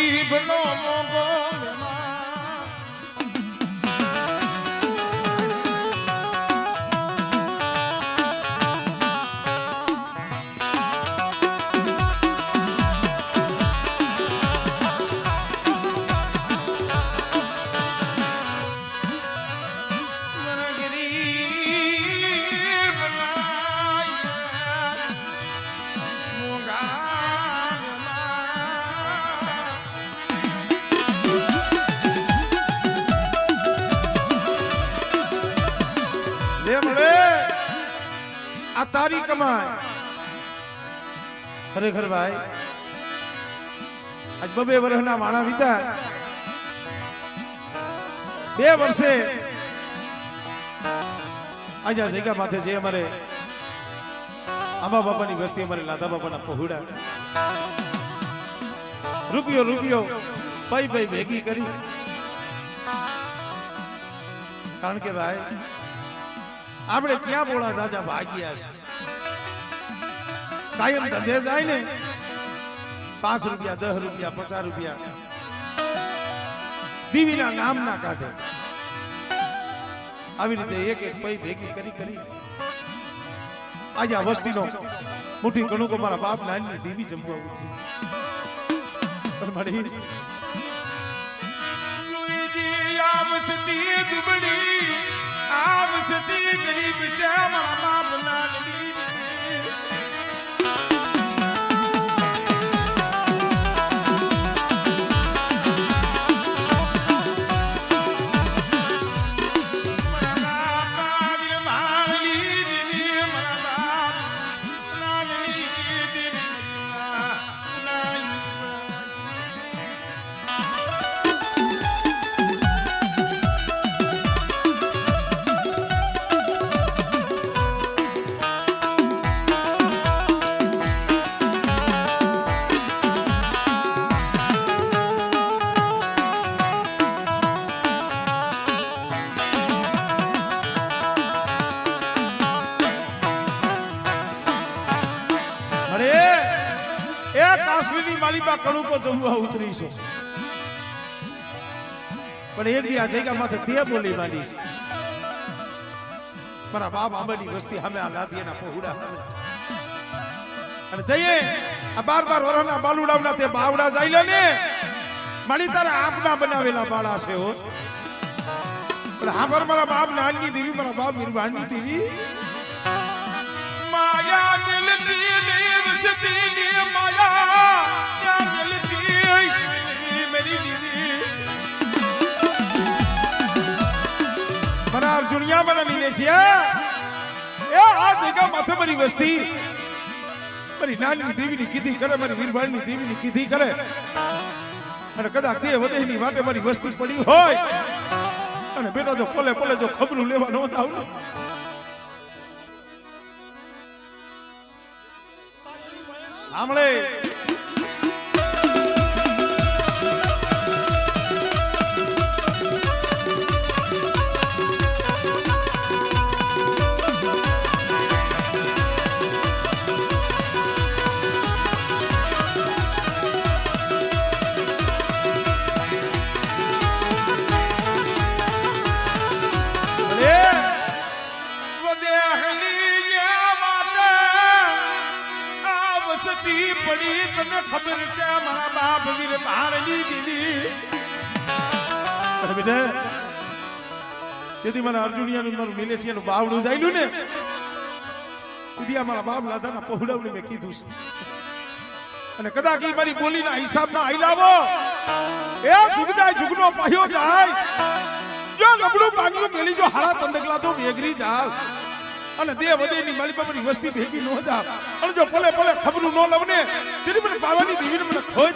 ગરીબનો મોગો આ તારી કમાય ખરેખર ભાઈ આજ 2 વર્ષના માણા વીતા 2 વર્ષે આજે જગ્યા માથે જે અમારે આંબા બાપાની વસ્તી અમારે લાદા બાપાના પહોળા રૂપિયો પૈ ભેગી કરી કારણ કે ભાઈ આપણે ક્યાં બોલા સાજા ભાગ્યા છે કાયમ ધંધે જાય ને 5 રૂપિયા 10 રૂપિયા 50 રૂપિયા દીવીના નામ ના કાઢે આવી રીતે એક પૈ ભેગી કરી આજે આ વસ્તીનો મુઠ્ઠી ઘણું કો મારા બાપ નાની દીવી જમવા પણ મળી આમ સચી દુબડી આમ સચી ગરીબ છે મારા બાપ નાની માલિકા કણું પર જમવા ઉતરી છે પણ એક દી આ જગ્યા માથે તે બોલી માંડી છે મારા બાપ આંબાની વસ્તી સામે આ લાદીના પહોળા અને જઈએ આ 12 વર્ષના બાલુડાવના તે બાવડા જાય ને મારી તારા આપના બનાવેલા બાળા છે હો પણ હાબર મારા બાપ નાનની દેવી મારા બાપ વીરવાણની દેવી માયા મિલતી દેવ સતી માયા મારા અર્જુનિયા મારા નીલેશિયા એ આ જગ્યા માથે મારી વસ્તી મારી નાની દેવીની કીધી કરે મારી વીરવાણની દેવીની કીધી કરે અને કદાચ તે વધેની વાટે મારી વસ્તી પડી હોય અને બેટા જો પોલે જો ખબરું લેવા ન આવું સાંભળે પડી તને ખબર છે મારા બાપ વીર ભાણની દીદી બેટા તેથી મારા અર્જુનિયાનું મારું નિલેશિયાનું બાવડું જાયલું ને દીદી મારા બાપ લાદાના પહોળાવને મેં કીધું છે અને કદાચ ઈ મારી બોલીના હિસાબના આઈલાવો એ જુગદાય જુગનો પાયો જાય જો લબડું પાગ્યું મેલી જો હાડા તંદકલા તો વેગરી જાય અને દેવ વધેની મારી બાપની વસ્તી ભેગી નો જા અને જો પલે ખબરું નો લવને તેરી મને પાવાની દીવીને મને ખોજ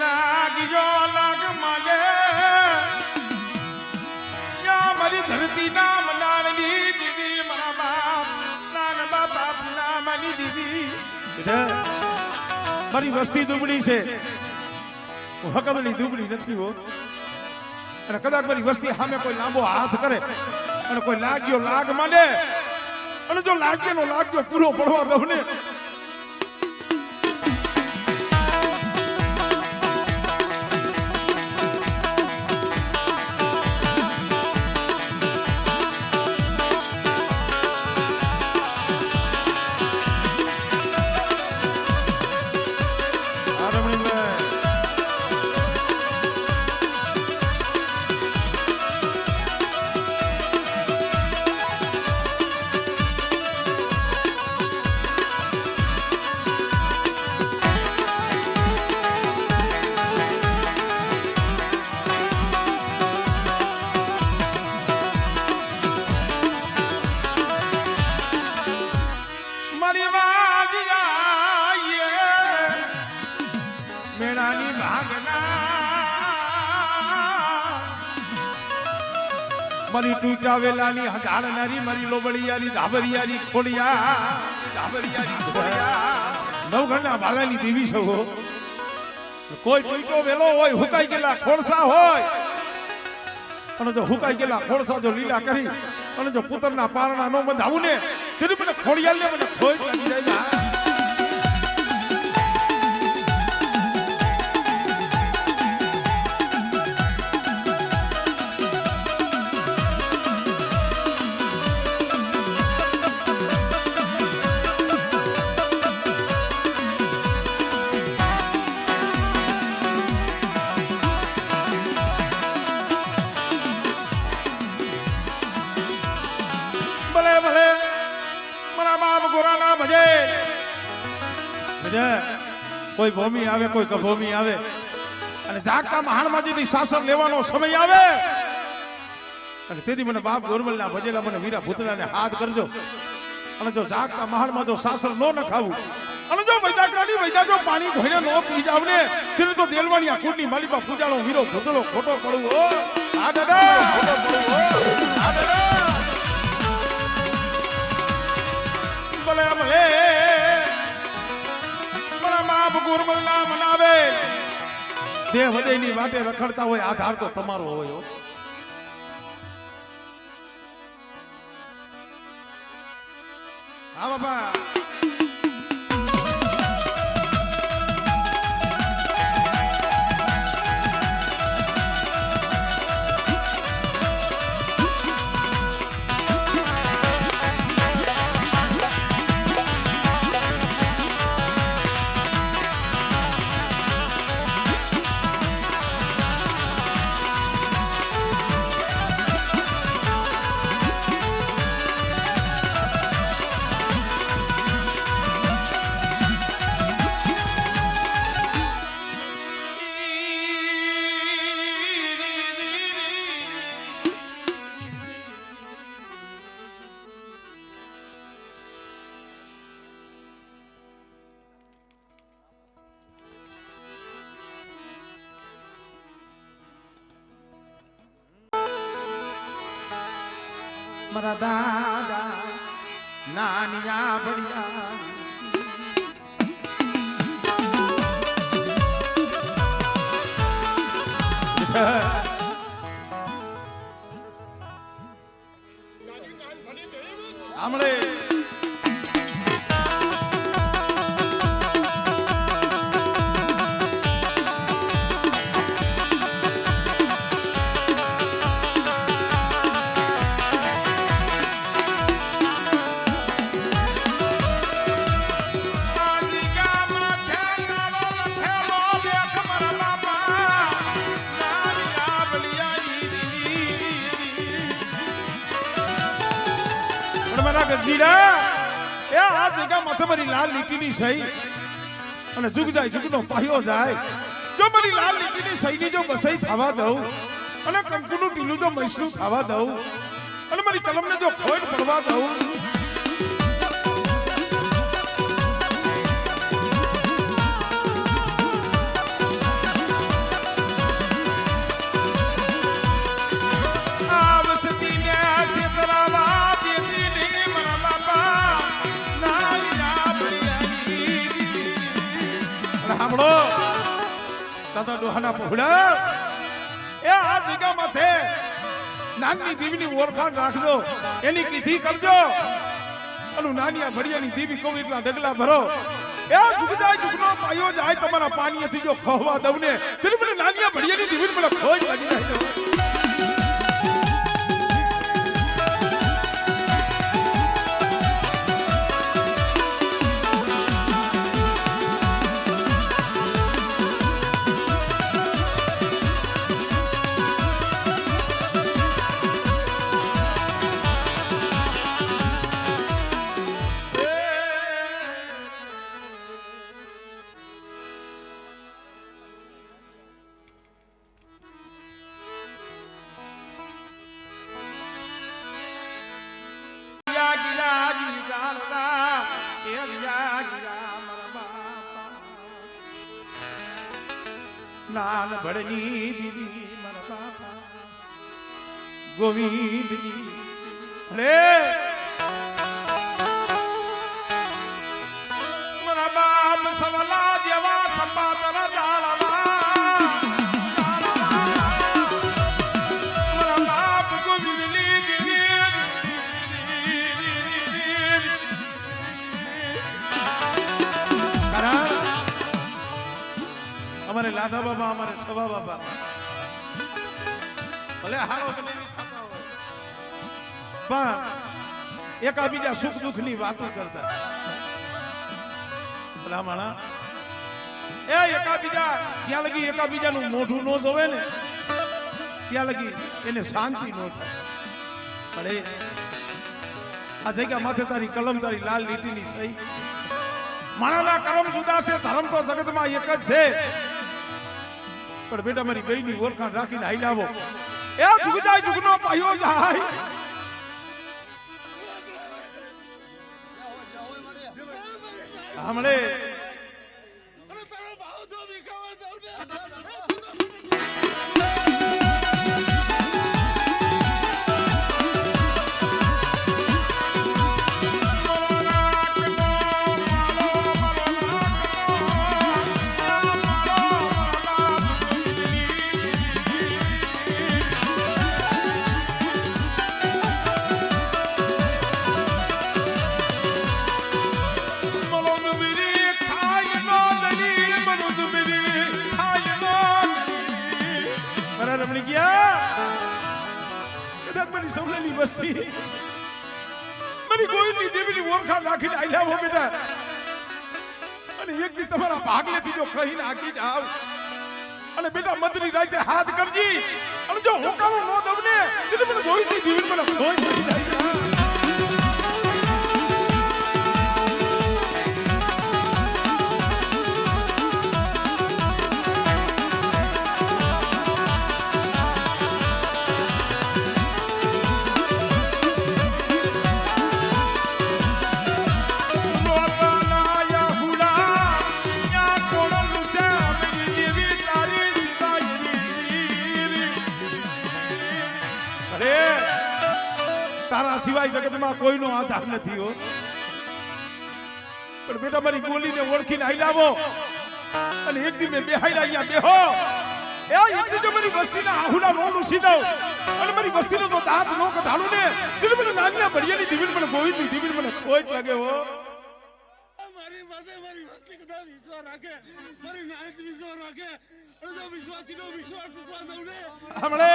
લાગી જાય લાગ માલે મારી વસ્તી દુબળી છે, હું હકદડી દુબળી નથી હો. અને કદાચ મારી વસ્તી સામે કોઈ લાંબો હાથ કરે અને કોઈ લાગ્યો લાગ માંડે અને જો લાગ્યો પૂરો પડવા દઉં ને મેળાની ભાગના મારી ટૂટા વેલાની હજાડનારી મારી લોબડિયાની ધાબરિયાની ખોડિયા નવઘણના ભાલાની દેવી છો. કોઈ ટૂટો વેલો હોય, હુકાઈ ગયેલા ખોળસા હોય અને જો હુકાઈ ગયેલા ખોળસા જો લીલા કરી અને જો પુત્રના પારણા નો બંધાવું ને તેની મને ખોડિયાલ ને મને ખોટ લાગી જાય. કોઈ ભૂમિ આવે, કોઈ કભૂમિ આવે અને જાગતા મહાણમાજીની શાસન લેવાનો સમય આવે અને તેથી મને બાપ ગોરમલના ભજેલા મને વીરા ભૂતળાને હાથ કરજો. અને જો જાગતા મહાણમાં જો શાસન ન ખાવું અને જો વૈદા જો પાણી ભોઈને ન પી જાવ ને તેને તો દેલવાની આ કુંડની માલિકા પૂજાનો વીરો ભૂતળો ખોટો પડવો. આ દાદા ખોટો પડવો. આ દાદા ભલે ભલે ગુરમલના મનાવે દેહ હૃદયની વાટે રખડતા હોય, આધાર તો તમારો હોય. હા બાપા મારા દાદા નાનિયા બળિયા આમળે એ આ જગ્યા માથે મારી લાલ લીટીની સહી અને જુગ જાય જુગનો પાયો જાય. જો મારી લાલ લીટીની સહીની જો બસાઈ થવા દઉં અને કંકુનું ટીલું જો મૈસનું થવા દઉં અને મારી કલમને જો ખોટ પડવા દઉં દાદા ડોહાના પહોળા એ આ જગ્યા માથે નાની દીવીની ઓળખાણ રાખજો, એની કીધી કરજો. અને નાનિયા ભડિયાની દીવી કહું એટલા ડગલા ભરો. એ જુગજાય જુગનો પાયો જાય તમારા પાણીથી જો ખોવા દઉં ને તેની મને નાનિયા ભડિયાની દીવી મને ખોજ લાગી જાય. નાન ભડની દીદી મારા બાપા ગોવિંદજી અરે મારા બાપ સવલા જેવા સપાતર જાળવા મારા બાપ ગોવિંદની દીદી અમારે લાધા બાબા અમારે સવા બાબા ભલે હારો બનેલી થતા હોય પણ એકાબીજા સુખ દુઃખ ની વાતો કરતા ભલા માણા એ એકાબીજા જ્યાં લગી એકાબીજાનું મોઢું ન જોવે ને ત્યાં લગી એને શાંતિ ન થાય. પણ આ જગ્યા માથે તારી કલમ તારી લાલ લીટીની સહી માણાના કરમ જુદા છે, ધર્મ તો જગતમાં એક જ છે. પણ બેટા મારી બેયની ઓળખાણ રાખીને હાઈ લાવો. એ જુગ જાય જુગનો પાયો જાય. હમણે સૌની વસ્તી મારી ગોવિંદની દેવીની ઓળખાણ રાખીને આલ્યા હો બેટા. અને એક દી તમારા ભાગલેથી જો કહીને આકી જાવ અને બેટા મધની રાતે હાથ કરજી અને જો હોકારો ન દઉં ને એટલે મને ગોવિંદની દેવી મને ખોઈ પડી જાય. તારા સિવાય જગતમાં કોઈનો આધાર નથી હો. પણ બેટા મારી બોલીને ઓળખીને આઈ લાવો અને એક દી મેં બેહાઈ અહીંયા બેહો. એ એક દી જો મારી વસ્તીના આહુલા નો લૂસી દઉં અને મારી વસ્તીનો તો દાંત નો કઢાડું ને એટલે મને નાનિયા ભડિયાની દીવીને મને ગોવિંદની દીવીને મને ખોટ લાગે હો. મારી પાસે મારી વસ્તી કદા વિશ્વાસ રાખે, મારી નાયક વિશ્વાસ રાખે અને જો વિશ્વાસીનો વિશ્વાસ તૂટવા દઉં ને હમણે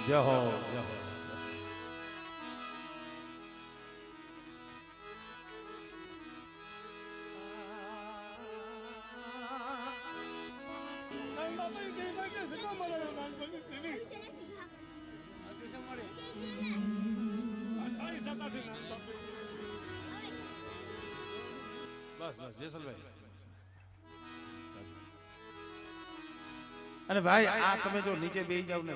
જય હો જય હો. બસ બસ જેસલભાઈ અને ભાઈ આ તમે જો નીચે બેસી જાવ ને